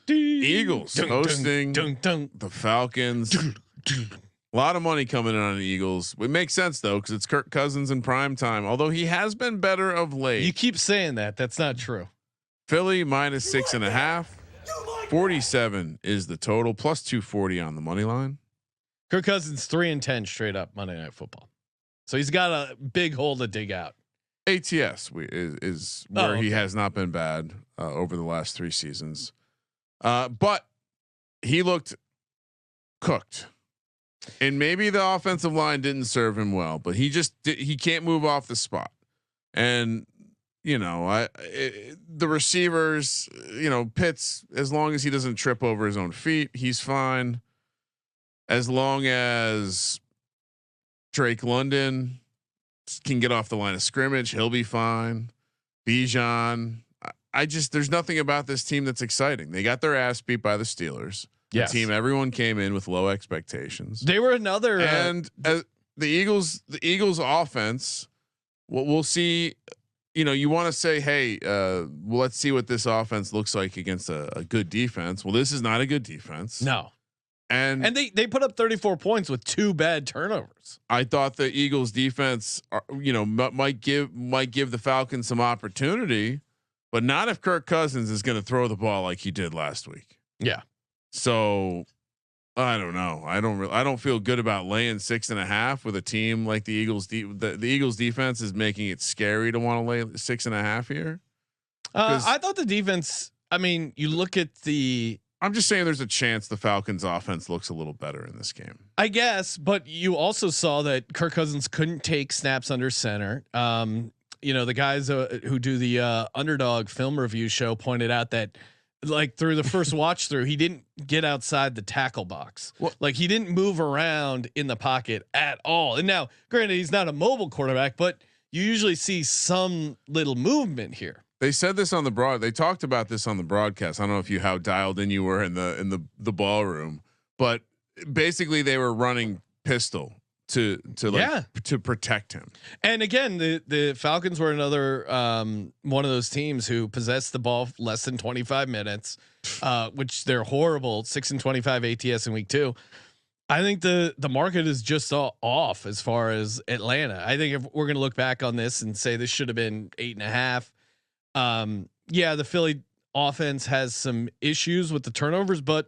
Eagles hosting the Falcons. A lot of money coming in on the Eagles. It makes sense though, because it's Kirk Cousins in prime time. Although he has been better of late. You keep saying that. That's not true. Philly -6.5. 47 is the total, plus 240 on the money line. Kirk Cousins 3-10 straight up Monday Night Football. So he's got a big hole to dig out. ATS is where he has not been bad over the last 3 seasons, but he looked cooked. And maybe the offensive line didn't serve him well, but he can't move off the spot. And you know, the receivers, you know, Pitts, as long as he doesn't trip over his own feet, he's fine. As long as Drake London can get off the line of scrimmage, he'll be fine. Bijan, there's nothing about this team that's exciting. They got their ass beat by the Steelers. Yes. The team everyone came in with low expectations. They were another and the Eagles offense. We'll see. You know, you want to say, hey, well, let's see what this offense looks like against a good defense. Well, this is not a good defense. No. And they put up 34 points with 2 bad turnovers. I thought the Eagles defense, might give the Falcons some opportunity, but not if Kirk Cousins is going to throw the ball like he did last week. Yeah. So I don't know. I don't feel good about laying 6.5 with a team like the Eagles. The Eagles defense is making it scary to want to lay 6.5 here. I thought the defense. I mean, you look at the. I'm just saying, there's a chance the Falcons' offense looks a little better in this game. I guess, but you also saw that Kirk Cousins couldn't take snaps under center. You know, the guys who do the Underdog film review show pointed out that, like, through the first watch through, he didn't get outside the tackle box. Well, like, he didn't move around in the pocket at all. And now, granted, he's not a mobile quarterback, but you usually see some little movement here. They said this on the they talked about this on the broadcast. I don't know how dialed in you were in the ballroom, but basically they were running pistol to protect him. And again, the Falcons were another one of those teams who possessed the ball less than 25 minutes, which they're horrible. 6-25 ATS in week 2. I think the market is just off as far as Atlanta. I think if we're going to look back on this and say this should have been 8.5. Yeah, the Philly offense has some issues with the turnovers, but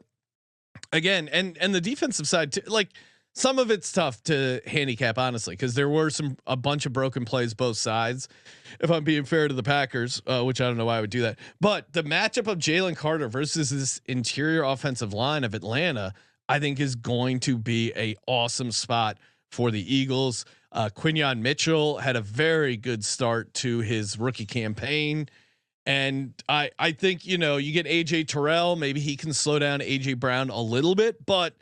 again, and the defensive side too, like, some of it's tough to handicap, honestly, because there were a bunch of broken plays both sides. If I'm being fair to the Packers, which I don't know why I would do that, but the matchup of Jalen Carter versus this interior offensive line of Atlanta, I think, is going to be a awesome spot for the Eagles. Quinyon Mitchell had a very good start to his rookie campaign. And I think, you get AJ Terrell, maybe he can slow down AJ Brown a little bit, but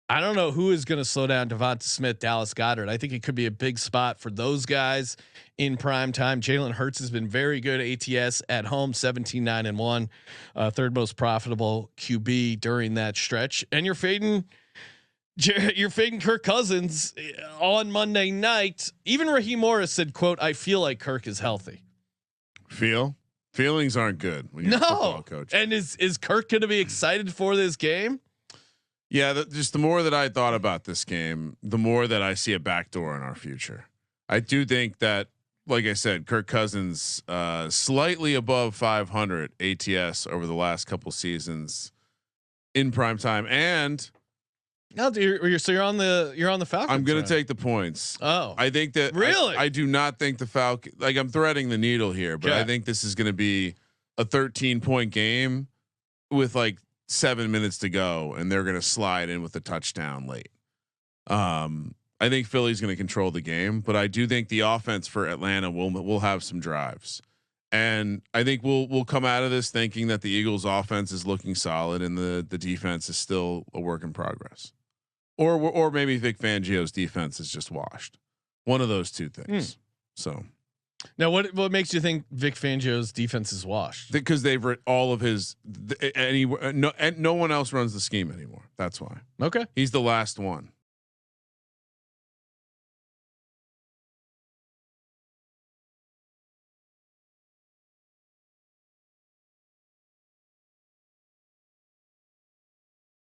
I don't know who is going to slow down Devonta Smith, Dallas Goedert. I think it could be a big spot for those guys in prime time. Jalen Hurts has been very good ATS at home, 17-9-1, third most profitable QB during that stretch. And you're fading Kirk Cousins on Monday night. Even Raheem Morris said, quote, "I feel like Kirk is healthy." Feelings aren't good when you're a football coach. And is Kirk going to be excited for this game? Yeah, just the more that I thought about this game, the more that I see a backdoor in our future. I do think that, like I said, Kirk Cousins slightly above 500 ATS over the last couple seasons in prime time, and no, you're on the Falcons. I'm going to take the points. Oh, I think that really. I do not think the Falcons. Like, I'm threading the needle here, but I think this is going to be a 13-point game with like 7 minutes to go, and they're going to slide in with a touchdown late. I think Philly's going to control the game, but I do think the offense for Atlanta will have some drives, and I think we'll come out of this thinking that the Eagles' offense is looking solid and the defense is still a work in progress. Or maybe Vic Fangio's defense is just washed. One of those two things. So now, what makes you think Vic Fangio's defense is washed? Because they've written all of his. No one else runs the scheme anymore. That's why. Okay, he's the last one.